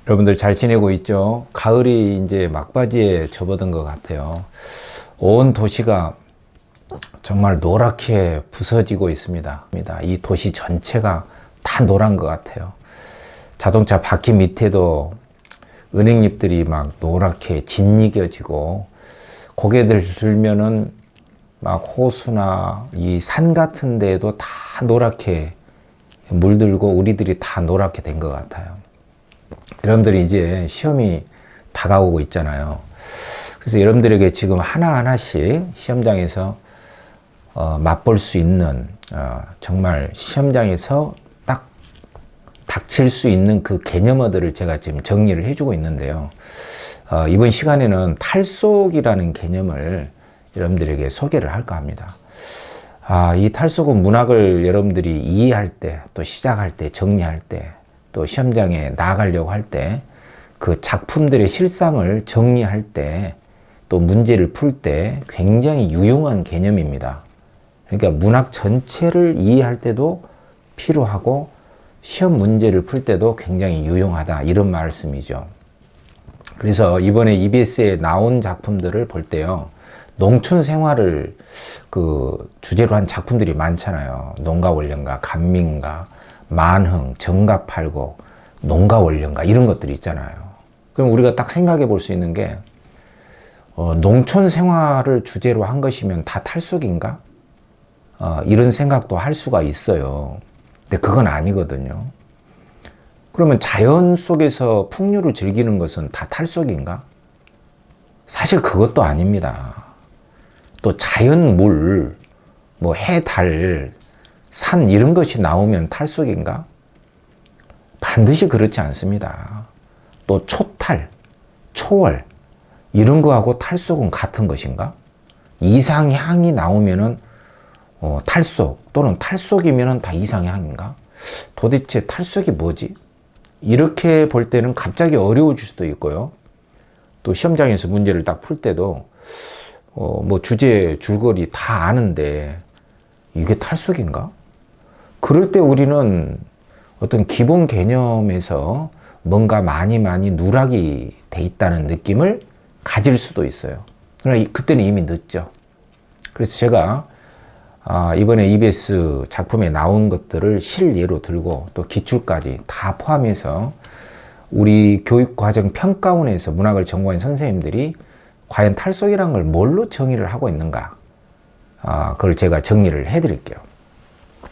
여러분들 잘 지내고 있죠? 가을이 이제 막바지에 접어든 것 같아요. 온 도시가 정말 노랗게 부서지고 있습니다. 이 도시 전체가 다 노란 것 같아요. 자동차 바퀴 밑에도 은행잎들이 막 노랗게 짓이겨지고, 고개들 들면은 막 호수나 이 산 같은 데에도 다 노랗게 물들고 우리들이 다 노랗게 된 것 같아요. 여러분들이 이제 시험이 다가오고 있잖아요. 그래서 여러분들에게 지금 하나하나씩 시험장에서 맛볼 수 있는, 정말 시험장에서 딱 닥칠 수 있는 그 개념어들을 제가 지금 정리를 해주고 있는데요. 이번 시간에는 탈속이라는 개념을 여러분들에게 소개를 할까 합니다. 이 탈속은 문학을 여러분들이 이해할 때, 또 시작할 때, 정리할 때, 또 시험장에 나아가려고 할 때, 그 작품들의 실상을 정리할 때, 또 문제를 풀 때 굉장히 유용한 개념입니다. 그러니까 문학 전체를 이해할 때도 필요하고, 시험 문제를 풀 때도 굉장히 유용하다, 이런 말씀이죠. 그래서 이번에 EBS에 나온 작품들을 볼 때요, 농촌 생활을 그 주제로 한 작품들이 많잖아요. 농가원령가, 간민가, 만흥, 정갑팔고, 농가원령가, 이런 것들이 있잖아요. 그럼 우리가 딱 생각해 볼 수 있는 게, 농촌 생활을 주제로 한 것이면 다 탈속인가? 이런 생각도 할 수가 있어요. 근데 그건 아니거든요. 그러면 자연 속에서 풍류를 즐기는 것은 다 탈속인가? 사실 그것도 아닙니다. 또 자연물, 뭐 해, 달, 산 이런 것이 나오면 탈속인가? 반드시 그렇지 않습니다. 또 초탈, 초월 이런 거하고 탈속은 같은 것인가? 이상향이 나오면은 탈속, 또는 탈속이면은 다 이상향인가? 도대체 탈속이 뭐지? 이렇게 볼 때는 갑자기 어려워질 수도 있고요. 또 시험장에서 문제를 딱 풀 때도 뭐 주제 줄거리 다 아는데 이게 탈속인가? 그럴 때 우리는 어떤 기본 개념에서 뭔가 많이 누락이 돼 있다는 느낌을 가질 수도 있어요. 그러나 그때는 이미 늦죠. 그래서 제가 이번에 EBS 작품에 나온 것들을 실예로 들고 또 기출까지 다 포함해서 우리 교육과정 평가원에서 문학을 전공한 선생님들이 과연 탈속이라는 걸 뭘로 정의를 하고 있는가, 그걸 제가 정리를 해드릴게요.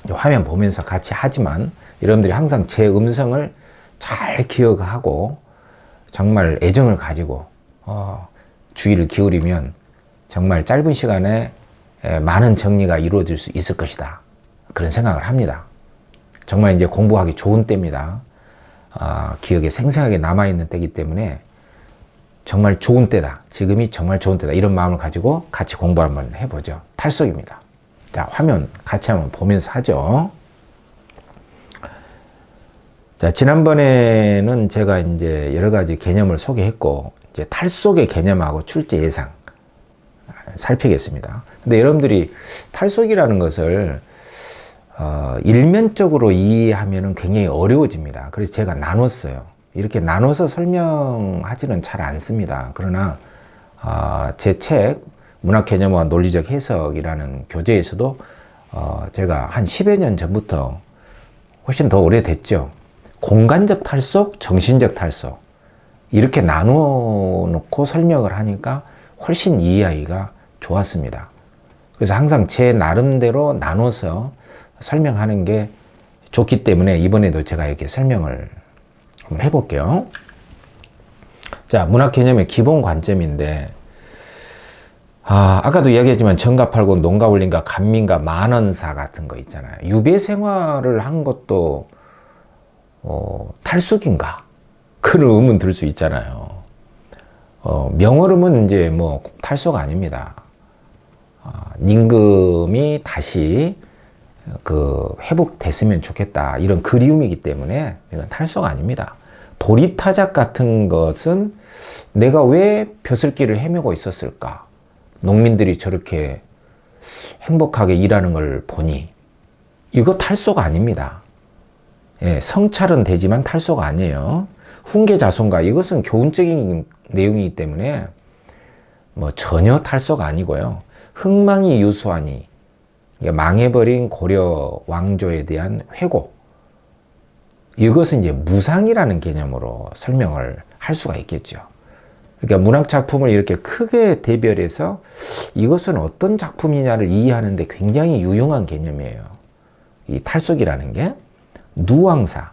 화면 보면서 같이 하지만 여러분들이 항상 제 음성을 잘 기억하고 정말 애정을 가지고 주의를 기울이면 정말 짧은 시간에 많은 정리가 이루어질 수 있을 것이다, 그런 생각을 합니다. 정말 이제 공부하기 좋은 때입니다. 기억에 생생하게 남아있는 때이기 때문에 정말 좋은 때다, 지금이 정말 좋은 때다, 이런 마음을 가지고 같이 공부 한번 해보죠. 탈속입니다. 자, 화면 같이 한번 보면서 하죠. 자, 지난번에는 제가 이제 여러 가지 개념을 소개했고, 이제 탈속의 개념하고 출제 예상 살피겠습니다. 근데 여러분들이 탈속이라는 것을 일면적으로 이해하면 굉장히 어려워집니다. 그래서 제가 나눴어요. 이렇게 나눠서 설명하지는 잘 않습니다. 그러나 제 책 문학개념과 논리적 해석이라는 교재에서도 제가 한 10여 년 전부터, 훨씬 더 오래됐죠, 공간적 탈속, 정신적 탈속 이렇게 나누어 놓고 설명을 하니까 훨씬 이해하기가 좋았습니다. 그래서 항상 제 나름대로 나눠서 설명하는 게 좋기 때문에 이번에도 제가 이렇게 설명을 한번 해볼게요. 자, 문학 개념의 기본 관점인데, 아까도 이야기했지만 정갑팔고, 농가원령가, 간민가, 만원사 같은 거 있잖아요. 유배 생활을 한 것도 탈속인가? 그런 의문 들 수 있잖아요. 명월음은 이제 뭐 탈속 아닙니다. 임금이 다시 회복됐으면 좋겠다, 이런 그리움이기 때문에 이건 탈속 아닙니다. 보리타작 같은 것은 내가 왜 벼슬길을 헤매고 있었을까? 농민들이 저렇게 행복하게 일하는 걸 보니, 이거 탈속 아닙니다. 예, 성찰은 되지만 탈속 아니에요. 훈계자손가 이것은 교훈적인 내용이기 때문에 뭐 전혀 탈소가 아니고요. 흥망이 유수하니 망해버린 고려 왕조에 대한 회고, 이것은 이제 무상이라는 개념으로 설명을 할 수가 있겠죠. 그러니까 문학 작품을 이렇게 크게 대별해서 이것은 어떤 작품이냐를 이해하는데 굉장히 유용한 개념이에요. 이 탈속이라는 게 누왕사,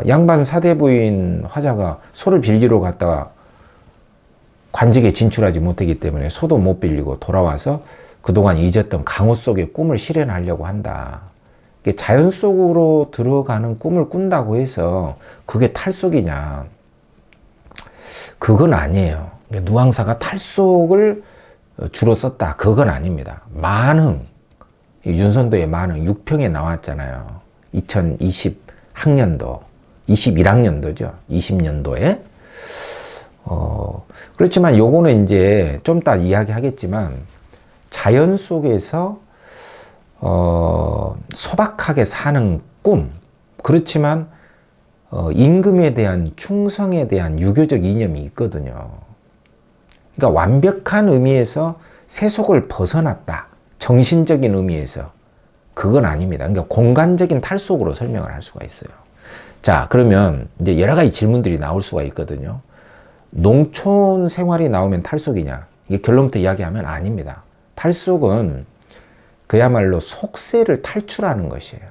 양반 사대부인 화자가 소를 빌리러 갔다가 관직에 진출하지 못하기 때문에 소도 못 빌리고 돌아와서 그동안 잊었던 강호 속의 꿈을 실현하려고 한다. 자연 속으로 들어가는 꿈을 꾼다고 해서 그게 탈속이냐? 그건 아니에요. 누왕사가 탈속을 주로 썼다. 그건 아닙니다. 만흥, 윤선도의 만흥 6평에 나왔잖아요. 2020학년도, 21학년도죠. 20년도에. 그렇지만 요거는 이제 좀 이따 이야기하겠지만 자연 속에서 소박하게 사는 꿈, 그렇지만 임금에 대한 충성에 대한 유교적 이념이 있거든요. 그러니까 완벽한 의미에서 세속을 벗어났다, 정신적인 의미에서, 그건 아닙니다. 그러니까 공간적인 탈속으로 설명을 할 수가 있어요. 자, 그러면 이제 여러 가지 질문들이 나올 수가 있거든요. 농촌 생활이 나오면 탈속이냐? 이게 결론부터 이야기하면 아닙니다. 탈속은 그야말로 속세를 탈출하는 것이에요.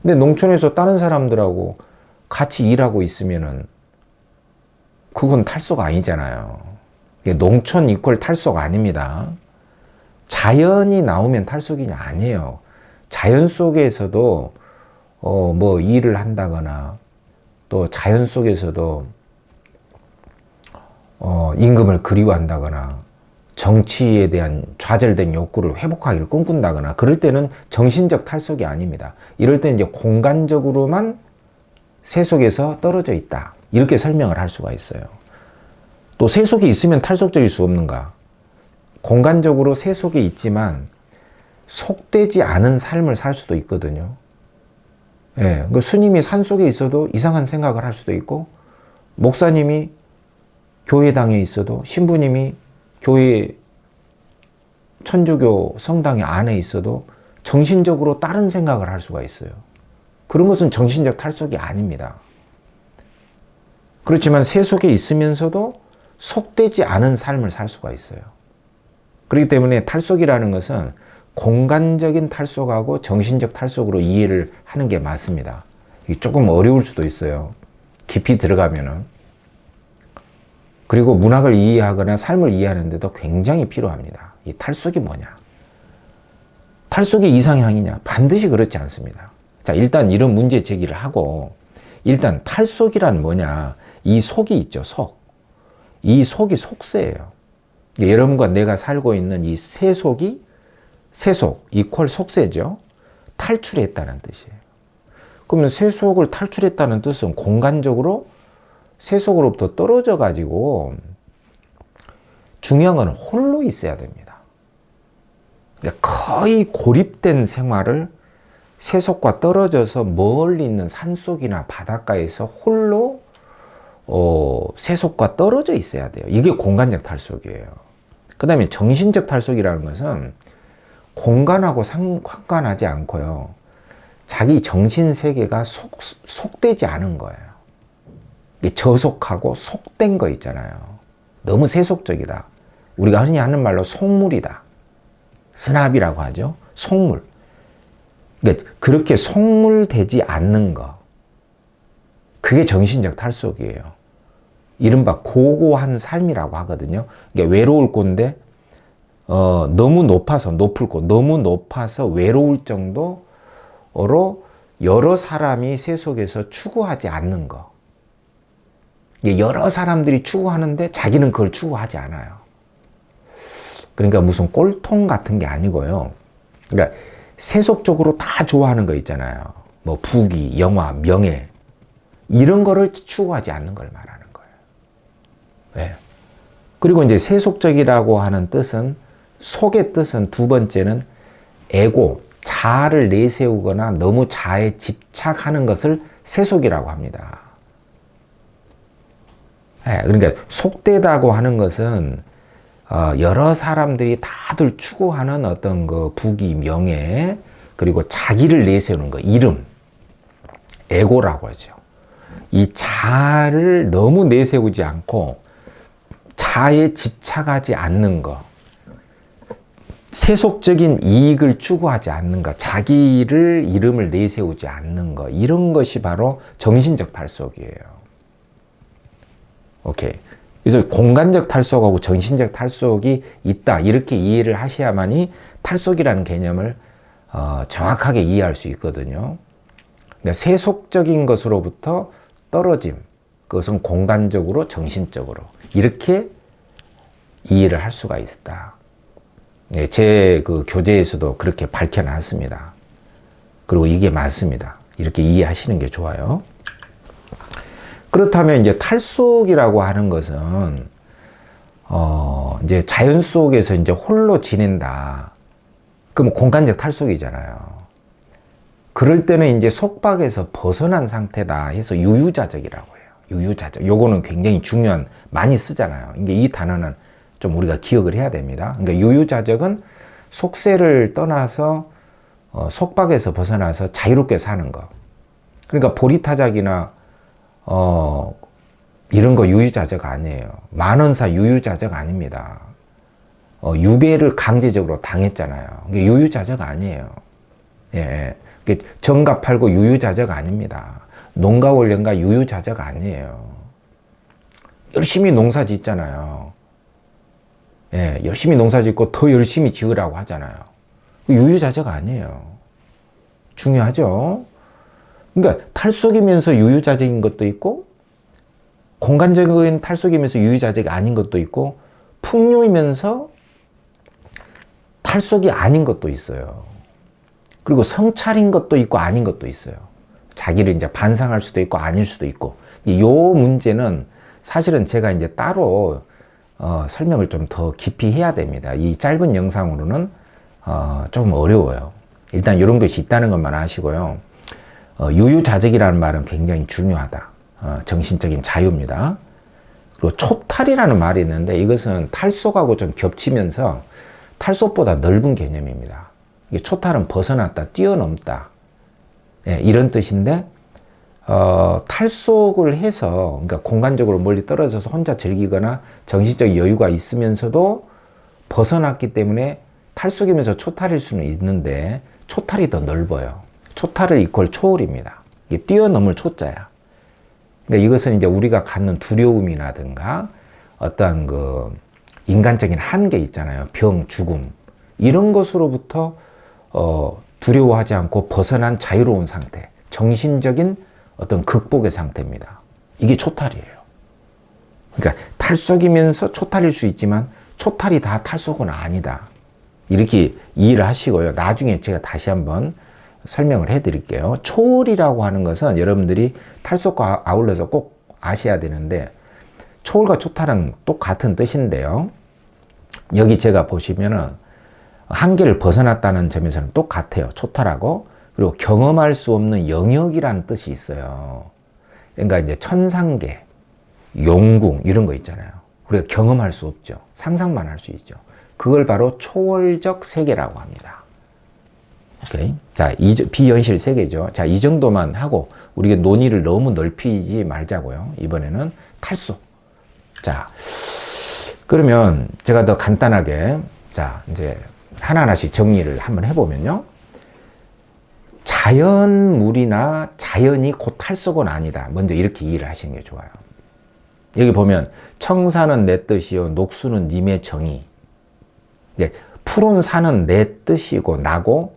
근데 농촌에서 다른 사람들하고 같이 일하고 있으면은 그건 탈속 아니잖아요. 농촌 이퀄 탈속 아닙니다. 자연이 나오면 탈속이냐? 아니에요. 자연 속에서도 뭐 일을 한다거나 또 자연 속에서도 임금을 그리워한다거나 정치에 대한 좌절된 욕구를 회복하기를 꿈꾼다거나 그럴 때는 정신적 탈속이 아닙니다. 이럴 때 이제 공간적으로만 세속에서 떨어져 있다, 이렇게 설명을 할 수가 있어요. 또 세속이 있으면 탈속적일 수 없는가? 공간적으로 세속에 있지만 속되지 않은 삶을 살 수도 있거든요. 예, 그 스님이 산속에 있어도 이상한 생각을 할 수도 있고, 목사님이 교회당에 있어도, 신부님이 교회 천주교 성당의 안에 있어도 정신적으로 다른 생각을 할 수가 있어요. 그런 것은 정신적 탈속이 아닙니다. 그렇지만 세속에 있으면서도 속되지 않은 삶을 살 수가 있어요. 그렇기 때문에 탈속이라는 것은 공간적인 탈속하고 정신적 탈속으로 이해를 하는 게 맞습니다. 이게 조금 어려울 수도 있어요. 깊이 들어가면은. 그리고 문학을 이해하거나 삶을 이해하는데도 굉장히 필요합니다. 이 탈속이 뭐냐? 탈속이 이상향이냐? 반드시 그렇지 않습니다. 자, 일단 이런 문제 제기를 하고, 일단 탈속이란 뭐냐? 이 속이 있죠, 속. 이 속이 속세예요. 여러분과 내가 살고 있는 이 세속이, 세속 이퀄 속세죠. 탈출했다는 뜻이에요. 그러면 세속을 탈출했다는 뜻은 공간적으로 세속으로부터 떨어져 가지고 중요한 건 홀로 있어야 됩니다. 그러니까 거의 고립된 생활을 세속과 떨어져서 멀리 있는 산속이나 바닷가에서 홀로 세속과 떨어져 있어야 돼요. 이게 공간적 탈속이에요. 그 다음에 정신적 탈속이라는 것은 공간하고 상관하지 않고요, 자기 정신 세계가 속되지 않은 거예요. 저속하고 속된 거 있잖아요. 너무 세속적이다. 우리가 흔히 하는 말로 속물이다. 스납이라고 하죠. 속물. 그러니까 그렇게 속물되지 않는 거, 그게 정신적 탈속이에요. 이른바 고고한 삶이라고 하거든요. 그러니까 외로울 곳인데 너무 높아서, 높을 곳, 너무 높아서 외로울 정도로 여러 사람이 세속에서 추구하지 않는 거. 여러 사람들이 추구하는데 자기는 그걸 추구하지 않아요. 그러니까 무슨 꼴통 같은 게 아니고요. 그러니까 세속적으로 다 좋아하는 거 있잖아요. 뭐 부귀, 영화, 명예, 이런 거를 추구하지 않는 걸 말하는 거예요. 네. 그리고 이제 세속적이라고 하는 뜻은, 속의 뜻은 두 번째는 에고, 자아를 내세우거나 너무 자아에 집착하는 것을 세속이라고 합니다. 예, 그러니까 속되다고 하는 것은 여러 사람들이 다들 추구하는 어떤 그 부귀, 명예, 그리고 자기를 내세우는 거, 이름, 에고라고 하죠. 이 자를 너무 내세우지 않고 자에 집착하지 않는 거, 세속적인 이익을 추구하지 않는 것, 자기를 이름을 내세우지 않는 것, 이런 것이 바로 정신적 탈속이에요. 오케이. 그래서 공간적 탈속하고 정신적 탈속이 있다, 이렇게 이해를 하셔야만이 탈속이라는 개념을 정확하게 이해할 수 있거든요. 그러니까 세속적인 것으로부터 떨어짐, 그것은 공간적으로, 정신적으로 이렇게 이해를 할 수가 있다. 네, 제 그 교재에서도 그렇게 밝혀놨습니다. 그리고 이게 맞습니다. 이렇게 이해하시는 게 좋아요. 그렇다면 이제 탈속이라고 하는 것은 이제 자연 속에서 이제 홀로 지낸다. 그럼 공간적 탈속이잖아요. 그럴 때는 이제 속박에서 벗어난 상태다 해서 유유자적이라고 해요. 유유자적. 요거는 굉장히 중요한, 많이 쓰잖아요. 이게 이 단어는 좀 우리가 기억을 해야 됩니다. 그러니까 유유자적은 속세를 떠나서 속박에서 벗어나서 자유롭게 사는 거. 그러니까 보리타작이나 이런 거 유유자적 아니에요. 만원사 유유자적 아닙니다. 유배를 강제적으로 당했잖아요. 이게 유유자적 아니에요. 예. 정가 팔고 유유자적 아닙니다. 농가원련가 유유자적 아니에요. 열심히 농사 짓잖아요. 예, 열심히 농사 짓고 더 열심히 지으라고 하잖아요. 유유자적 아니에요. 중요하죠? 그러니까 탈속이면서 유유자적인 것도 있고, 공간적인 탈속이면서 유유자적이 아닌 것도 있고, 풍류이면서 탈속이 아닌 것도 있어요. 그리고 성찰인 것도 있고 아닌 것도 있어요. 자기를 이제 반성할 수도 있고 아닐 수도 있고. 이 문제는 사실은 제가 이제 따로 설명을 좀 더 깊이 해야 됩니다. 이 짧은 영상으로는 좀 어려워요. 일단 이런 것이 있다는 것만 아시고요. 유유자적이라는 말은 굉장히 중요하다. 정신적인 자유입니다. 그리고 초탈이라는 말이 있는데 이것은 탈속하고 좀 겹치면서 탈속보다 넓은 개념입니다. 초탈은 벗어났다, 뛰어넘다, 예, 이런 뜻인데 탈속을 해서, 그러니까 공간적으로 멀리 떨어져서 혼자 즐기거나 정신적 여유가 있으면서도 벗어났기 때문에 탈속이면서 초탈일 수는 있는데 초탈이 더 넓어요. 초탈을 이퀄 초월입니다. 이게 뛰어넘을 초자야. 그러니까 이것은 이제 우리가 갖는 두려움이라든가 어떤 그 인간적인 한계 있잖아요. 병, 죽음 이런 것으로부터 두려워하지 않고 벗어난 자유로운 상태, 정신적인 어떤 극복의 상태입니다. 이게 초탈이에요. 그러니까 탈속이면서 초탈일 수 있지만 초탈이 다 탈속은 아니다. 이렇게 이해를 하시고요. 나중에 제가 다시 한번 설명을 해드릴게요. 초월이라고 하는 것은 여러분들이 탈속과 아울러서 꼭 아셔야 되는데, 초월과 초탈은 똑같은 뜻인데요. 여기 제가 보시면은 한계를 벗어났다는 점에서는 똑같아요. 초탈하고. 그리고 경험할 수 없는 영역이라는 뜻이 있어요. 그러니까 이제 천상계, 용궁 이런 거 있잖아요. 우리가 경험할 수 없죠. 상상만 할 수 있죠. 그걸 바로 초월적 세계라고 합니다. 오케이. 자, 비현실 세계죠. 자, 이 정도만 하고 우리가 논의를 너무 넓히지 말자고요. 이번에는 탈속. 자, 그러면 제가 더 간단하게, 자, 이제 하나하나씩 정리를 한번 해보면요. 자연물이나 자연이 곧 탈속은 아니다. 먼저 이렇게 이해를 하시는 게 좋아요. 여기 보면 청사는 내 뜻이요, 녹수는 님의 정의. 이제 푸른 산은 내 뜻이고 나고,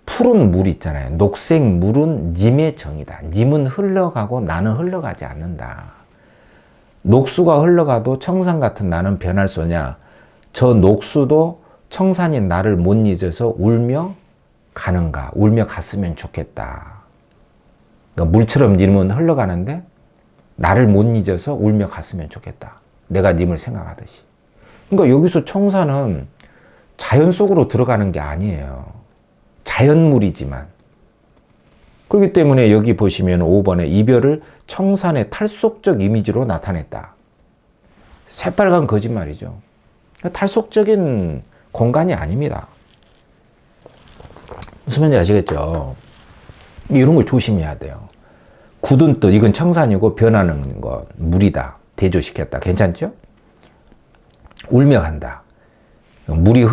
푸른 물 있잖아요. 녹색 물은 님의 정의다. 님은 흘러가고 나는 흘러가지 않는다. 녹수가 흘러가도 청산 같은 나는 변할 소냐. 저 녹수도 청산인 나를 못 잊어서 울며 가는가. 울며 갔으면 좋겠다. 그러니까 물처럼 님은 흘러가는데 나를 못 잊어서 울며 갔으면 좋겠다. 내가 님을 생각하듯이. 그러니까 여기서 청산은 자연 속으로 들어가는 게 아니에요. 자연물이지만 그렇기 때문에 여기 보시면 5번에 이별을 청산의 탈속적 이미지로 나타냈다. 새빨간 거짓말이죠. 탈속적인 공간이 아닙니다. 무슨 말인지 아시겠죠? 이런 걸 조심해야 돼요. 굳은 뜻, 이건 청산이고 변하는 것, 물이다. 대조시켰다. 괜찮죠? 울며 간다. 물이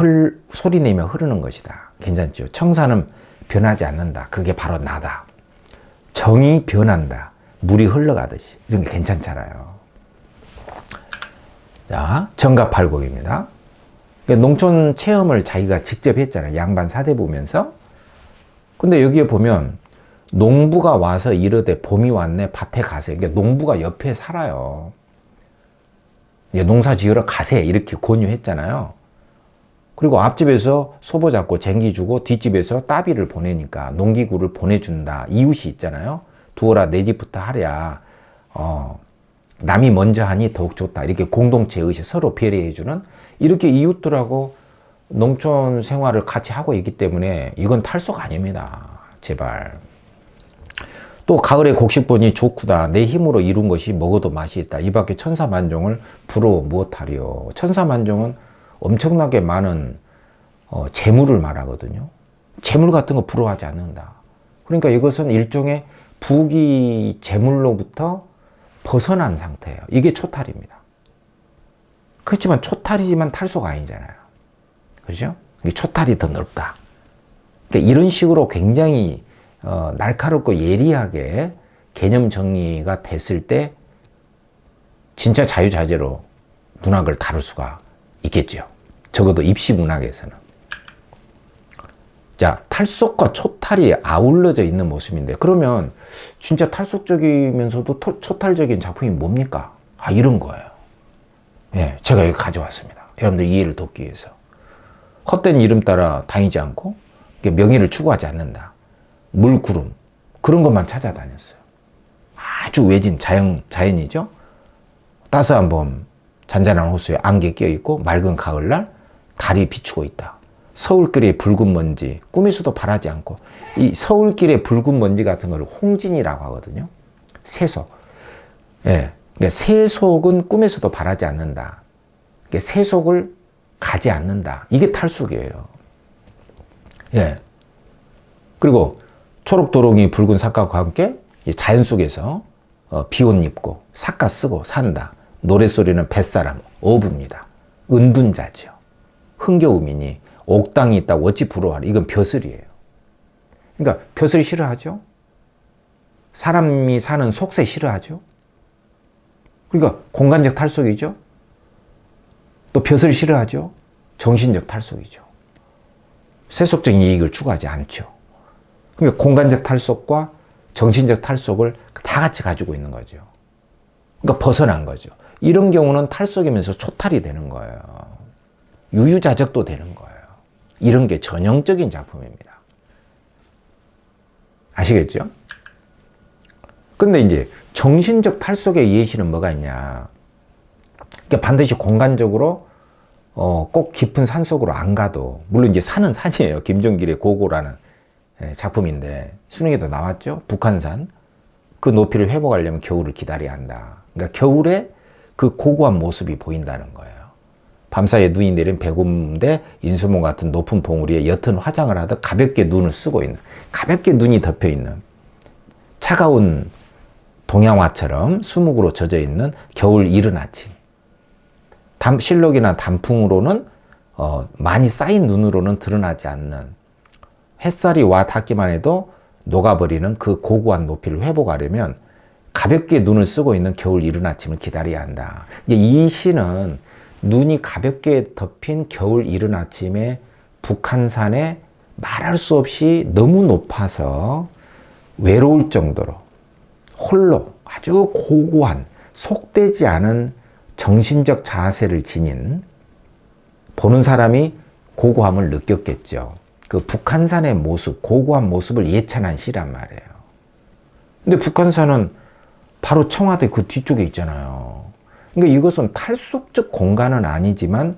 소리 내며 흐르는 것이다. 괜찮죠? 청산은 변하지 않는다. 그게 바로 나다. 정이 변한다. 물이 흘러가듯이. 이런 게 괜찮잖아요. 자, 정갑팔곡입니다. 농촌 체험을 자기가 직접 했잖아요. 양반 사대 보면서. 근데 여기에 보면 농부가 와서 이르되 봄이 왔네 밭에 가세. 그러니까 농부가 옆에 살아요. 농사 지으러 가세 이렇게 권유했잖아요. 그리고 앞집에서 소보 잡고 쟁기 주고 뒷집에서 따비를 보내니까 농기구를 보내준다. 이웃이 있잖아요. 두어라 내 집부터 하랴. 남이 먼저 하니 더욱 좋다. 이렇게 공동체 의식 서로 배려해주는 이렇게 이웃들하고 농촌 생활을 같이 하고 있기 때문에 이건 탈속 아닙니다. 제발. 또 가을에 곡식보니 좋구다. 내 힘으로 이룬 것이 먹어도 맛이 있다. 이 밖에 천사만종을 부러워 무엇하리요. 천사만종은 엄청나게 많은 재물을 말하거든요. 재물 같은 거 부러워하지 않는다. 그러니까 이것은 일종의 부귀 재물로부터 벗어난 상태예요. 이게 초탈입니다. 그렇지만 초탈이지만 탈소가 아니잖아요. 그죠? 이게 초탈이 더 넓다. 그러니까 이런 식으로 굉장히 날카롭고 예리하게 개념 정리가 됐을 때 진짜 자유자재로 문학을 다룰 수가 있겠죠. 적어도 입시 문학에서는. 자, 탈속과 초탈이 아울러져 있는 모습인데 그러면 진짜 탈속적이면서도 초탈적인 작품이 뭡니까? 이런 거예요. 예, 제가 여기 가져왔습니다. 여러분들 이해를 돕기 위해서. 헛된 이름 따라 다니지 않고 명예를 추구하지 않는다. 물구름 그런 것만 찾아다녔어요. 아주 외진 자연이죠. 따스한 봄 잔잔한 호수에 안개 껴있고 맑은 가을날 달이 비추고 있다. 서울길의 붉은 먼지 꾸미수도 바라지 않고 이 서울길의 붉은 먼지 같은 걸 홍진이라고 하거든요. 세속. 예. 그러니까 세속은 꿈에서도 바라지 않는다. 그러니까 세속을 가지 않는다. 이게 탈속이에요. 예. 그리고 초록도롱이 붉은 삭과과 함께 자연 속에서 비옷 입고 삭과 쓰고 산다. 노랫소리는 뱃사람, 어부입니다. 은둔자죠. 흥겨우미니 옥당이 있다고 어찌 부러워하리. 이건 벼슬이에요. 그러니까 벼슬 싫어하죠. 사람이 사는 속세 싫어하죠. 그러니까 공간적 탈속이죠. 또 벼슬 싫어하죠. 정신적 탈속이죠. 세속적인 이익을 추구하지 않죠. 그러니까 공간적 탈속과 정신적 탈속을 다 같이 가지고 있는 거죠. 그러니까 벗어난 거죠. 이런 경우는 탈속이면서 초탈이 되는 거예요. 유유자적도 되는 거예요. 이런 게 전형적인 작품입니다. 아시겠죠? 근데 이제 정신적 탈속의 예시는 뭐가 있냐. 그러니까 반드시 공간적으로 꼭 깊은 산 속으로 안 가도, 물론 이제 산은 산이에요. 김정길의 고고라는 작품인데 수능에도 나왔죠. 북한산. 그 높이를 회복하려면 겨울을 기다려야 한다. 그러니까 겨울에 그 고고한 모습이 보인다는 거예요. 밤사이에 눈이 내린 백운대 인수봉 같은 높은 봉우리에 옅은 화장을 하듯 가볍게 눈을 쓰고 있는, 가볍게 눈이 덮여 있는, 차가운 동양화처럼 수묵으로 젖어 있는 겨울 이른 아침. 실록이나 단풍으로는 많이 쌓인 눈으로는 드러나지 않는, 햇살이 와 닿기만 해도 녹아버리는 그 고고한 높이를 회복하려면 가볍게 눈을 쓰고 있는 겨울 이른 아침을 기다려야 한다. 이 시는 눈이 가볍게 덮인 겨울 이른 아침에 북한산에 말할 수 없이 너무 높아서 외로울 정도로 홀로 아주 고고한 속되지 않은 정신적 자세를 지닌, 보는 사람이 고고함을 느꼈겠죠. 그 북한산의 모습, 고고한 모습을 예찬한 시란 말이에요. 근데 북한산은 바로 청와대 그 뒤쪽에 있잖아요. 그러니까 이것은 탈속적 공간은 아니지만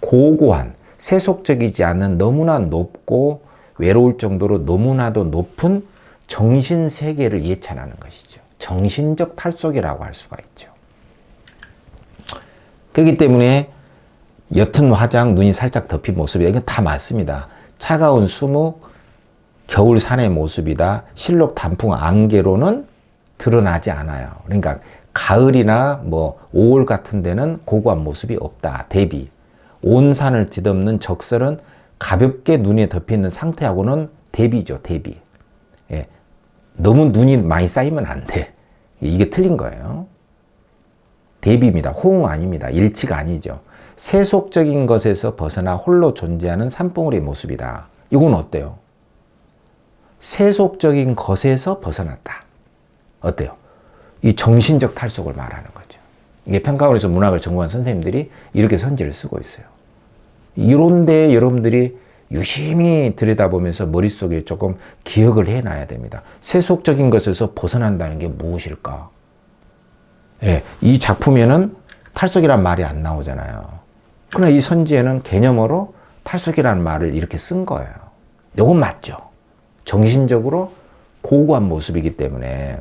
고고한, 세속적이지 않은 너무나 높고 외로울 정도로 너무나도 높은 정신 세계를 예찬하는 것이죠. 정신적 탈속이라고 할 수가 있죠. 그렇기 때문에 옅은 화장, 눈이 살짝 덮인 모습이다. 이건 다 맞습니다. 차가운 수묵, 겨울 산의 모습이다. 실록 단풍 안개로는 드러나지 않아요. 그러니까 가을이나 뭐 5월 같은 데는 고고한 모습이 없다. 대비. 온 산을 뒤덮는 적설은 가볍게 눈에 덮여있는 상태하고는 대비죠. 대비. 예. 너무 눈이 많이 쌓이면 안 돼. 이게 틀린 거예요. 대비입니다. 호응 아닙니다. 일치가 아니죠. 세속적인 것에서 벗어나 홀로 존재하는 산봉우리의 모습이다. 이건 어때요? 세속적인 것에서 벗어났다. 어때요? 이 정신적 탈속을 말하는 거죠. 이게 평가원에서 문학을 전공한 선생님들이 이렇게 선지를 쓰고 있어요. 이런데 여러분들이 유심히 들여다보면서 머릿속에 조금 기억을 해놔야 됩니다. 세속적인 것에서 벗어난다는 게 무엇일까? 예, 이 작품에는 탈속이란 말이 안 나오잖아요. 그러나 이 선지에는 개념어로 탈속이라는 말을 이렇게 쓴 거예요. 이건 맞죠. 정신적으로 고고한 모습이기 때문에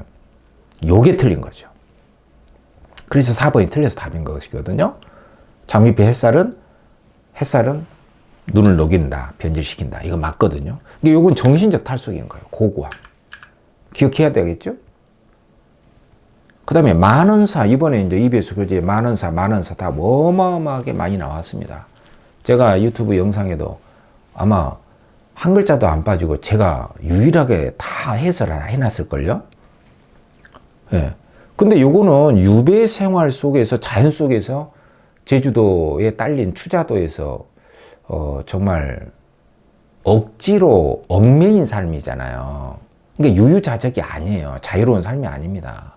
요게 틀린 거죠. 그래서 4번이 틀려서 답인 것이거든요. 장미빛 햇살은 눈을 녹인다, 변질시킨다. 이거 맞거든요. 근데 요건 정신적 탈속인 거예요. 고고함. 기억해야 되겠죠? 그 다음에 만원사, 이번에 이제 EBS 교재에 만원사 다 어마어마하게 많이 나왔습니다. 제가 유튜브 영상에도 아마 한 글자도 안 빠지고 제가 유일하게 다 해설을 해놨을걸요? 예. 근데 요거는 유배 생활 속에서, 자연 속에서 제주도에 딸린 추자도에서 정말 억지로 얽매인 삶이잖아요. 그러니까 유유자적이 아니에요. 자유로운 삶이 아닙니다.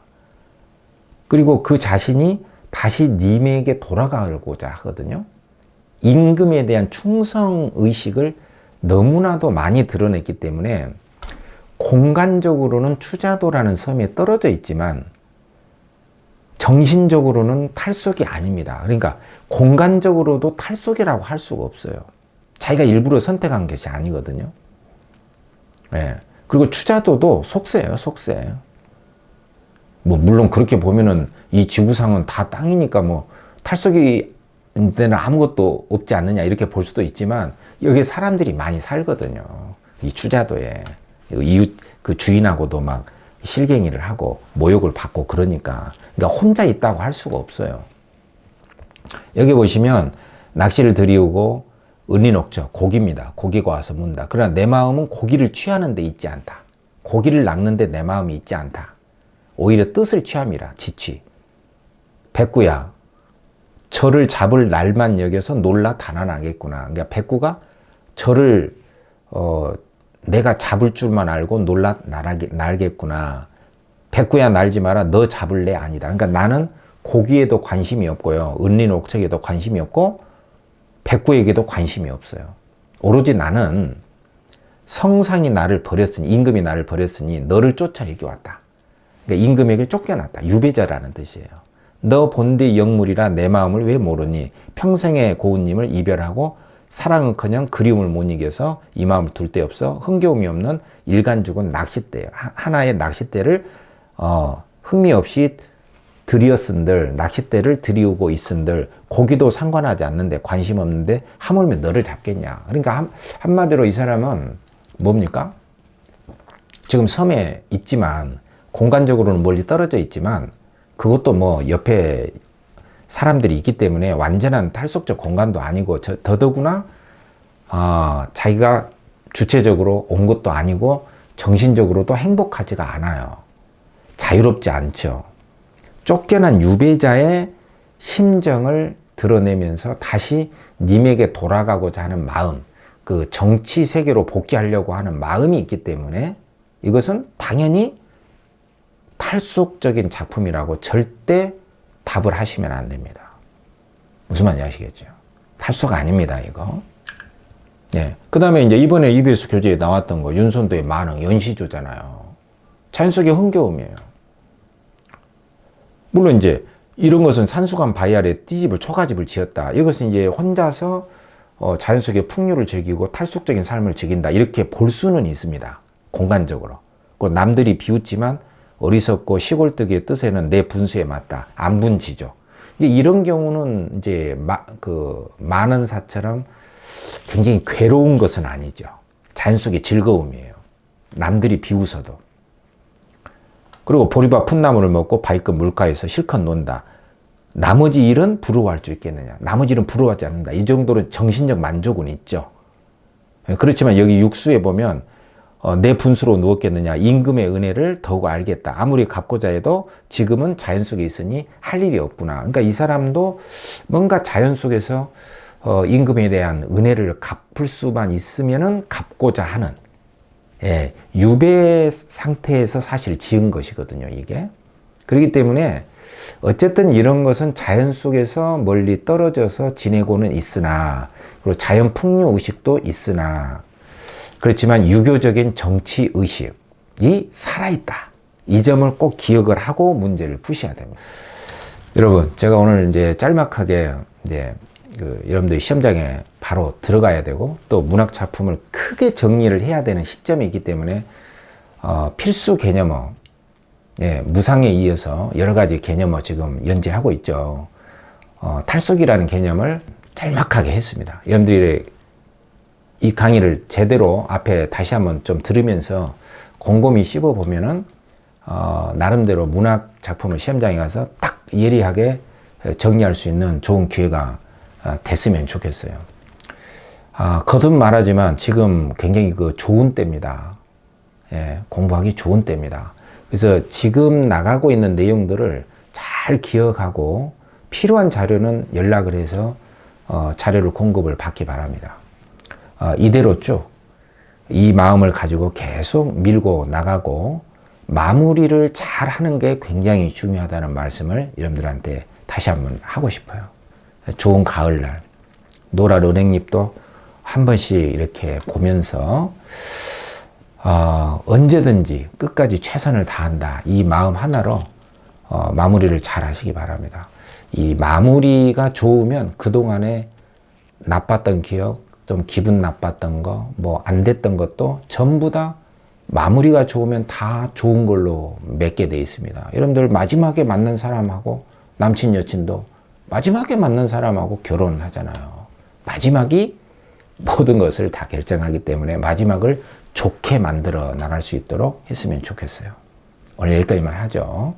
그리고 그 자신이 다시 님에게 돌아가고자 하거든요. 임금에 대한 충성의식을 너무나도 많이 드러냈기 때문에 공간적으로는 추자도라는 섬에 떨어져 있지만 정신적으로는 탈속이 아닙니다. 그러니까 공간적으로도 탈속이라고 할 수가 없어요. 자기가 일부러 선택한 것이 아니거든요. 예. 그리고 추자도도 속세예요, 속세. 뭐 물론 그렇게 보면은 이 지구상은 다 땅이니까 뭐 탈속이 데는 아무것도 없지 않느냐 이렇게 볼 수도 있지만 여기 사람들이 많이 살거든요. 이 추자도에 이웃 그 주인하고도 막 실갱이를 하고 모욕을 받고 그러니까 혼자 있다고 할 수가 없어요. 여기 보시면 낚시를 들이우고 은리녹죠. 고기입니다. 고기가 와서 문다. 그러나 내 마음은 고기를 취하는 데 있지 않다. 고기를 낚는데 내 마음이 있지 않다. 오히려 뜻을 취함이라. 지취. 백구야, 저를 잡을 날만 여겨서 놀라 단안하겠구나. 그러니까 백구가 저를 내가 잡을 줄만 알고 놀라 날겠구나. 백구야 날지 마라. 너 잡을래? 아니다. 그러니까 나는 고기에도 관심이 없고요. 은리녹척에도 관심이 없고 백구에게도 관심이 없어요. 오로지 나는 성상이 나를 버렸으니, 임금이 나를 버렸으니 너를 쫓아 여기 왔다. 그러니까 임금에게 쫓겨났다. 유배자라는 뜻이에요. 너 본디 영물이라 내 마음을 왜 모르니? 평생의 고운님을 이별하고 사랑은커녕 그리움을 못 이겨서 이 마음을 둘 데 없어 흥겨움이 없는 일간 죽은 낚싯대예요. 하나의 낚싯대를 흥미 없이 들이었은들, 낚싯대를 들이우고 있은들, 고기도 상관하지 않는데 관심 없는데 하물며 너를 잡겠냐. 그러니까 한마디로 이 사람은 뭡니까? 지금 섬에 있지만 공간적으로는 멀리 떨어져 있지만 그것도 뭐 옆에 사람들이 있기 때문에 완전한 탈속적 공간도 아니고 더더구나 자기가 주체적으로 온 것도 아니고 정신적으로도 행복하지가 않아요. 자유롭지 않죠. 쫓겨난 유배자의 심정을 드러내면서 다시 님에게 돌아가고자 하는 마음, 그 정치 세계로 복귀하려고 하는 마음이 있기 때문에 이것은 당연히 탈속적인 작품이라고 절대 답을 하시면 안 됩니다. 무슨 말인지 아시겠죠? 탈속 아닙니다, 이거. 예. 그 다음에 이제 이번에 EBS 교재에 나왔던 거, 윤선도의 만흥, 연시조잖아요. 자연 속의 흥겨움이에요. 물론 이제 이런 것은 산수관 바위 아래 띠집을, 초가집을 지었다. 이것은 이제 혼자서 자연 속의 풍류를 즐기고 탈속적인 삶을 즐긴다. 이렇게 볼 수는 있습니다. 공간적으로. 그 남들이 비웃지만 어리석고 시골뜨기의 뜻에는 내 분수에 맞다. 안 분지죠. 이런 경우는 이제 많은 사처럼 굉장히 괴로운 것은 아니죠. 자연 속의 즐거움이에요. 남들이 비웃어도. 그리고 보리밥 풋나물을 먹고 바위끝 물가에서 실컷 논다. 나머지 일은 부러워할 수 있겠느냐. 나머지 일은 부러워하지 않는다. 이 정도로 정신적 만족은 있죠. 그렇지만 여기 육수에 보면 내 분수로 누웠겠느냐. 임금의 은혜를 더욱 알겠다. 아무리 갚고자 해도 지금은 자연 속에 있으니 할 일이 없구나. 그러니까 이 사람도 뭔가 자연 속에서 임금에 대한 은혜를 갚을 수만 있으면은 갚고자 하는 유배 상태에서 사실 지은 것이거든요, 이게. 그렇기 때문에 어쨌든 이런 것은 자연 속에서 멀리 떨어져서 지내고는 있으나, 그리고 자연 풍류 의식도 있으나, 그렇지만 유교적인 정치 의식이 살아있다. 이 점을 꼭 기억을 하고 문제를 푸셔야 됩니다. 여러분, 제가 오늘 이제 짤막하게 여러분들이 시험장에 바로 들어가야 되고 또 문학 작품을 크게 정리를 해야 되는 시점이기 때문에 필수 개념어, 무상에 이어서 여러 가지 개념어 지금 연재하고 있죠. 탈속이라는 개념을 짤막하게 했습니다. 여러분들이 이 강의를 제대로 앞에 다시 한번 좀 들으면서 곰곰이 씹어보면은 나름대로 문학 작품을 시험장에 가서 딱 예리하게 정리할 수 있는 좋은 기회가 됐으면 좋겠어요. 거듭 말하지만 지금 굉장히 좋은 때입니다. 공부하기 좋은 때입니다. 그래서 지금 나가고 있는 내용들을 잘 기억하고 필요한 자료는 연락을 해서 자료를 공급을 받기 바랍니다. 이대로 쭉 이 마음을 가지고 계속 밀고 나가고 마무리를 잘 하는 게 굉장히 중요하다는 말씀을 여러분들한테 다시 한번 하고 싶어요. 좋은 가을날 노랄 은행잎도 한 번씩 이렇게 보면서 언제든지 끝까지 최선을 다한다. 이 마음 하나로 마무리를 잘 하시기 바랍니다. 이 마무리가 좋으면 그동안에 나빴던 기억, 좀 기분 나빴던 거, 뭐 안 됐던 것도 전부 다 마무리가 좋으면 다 좋은 걸로 맺게 돼 있습니다. 여러분들 마지막에 만난 사람하고 남친 여친도 마지막에 만난 사람하고 결혼을 하잖아요. 마지막이 모든 것을 다 결정하기 때문에 마지막을 좋게 만들어 나갈 수 있도록 했으면 좋겠어요. 오늘 여기까지만 하죠.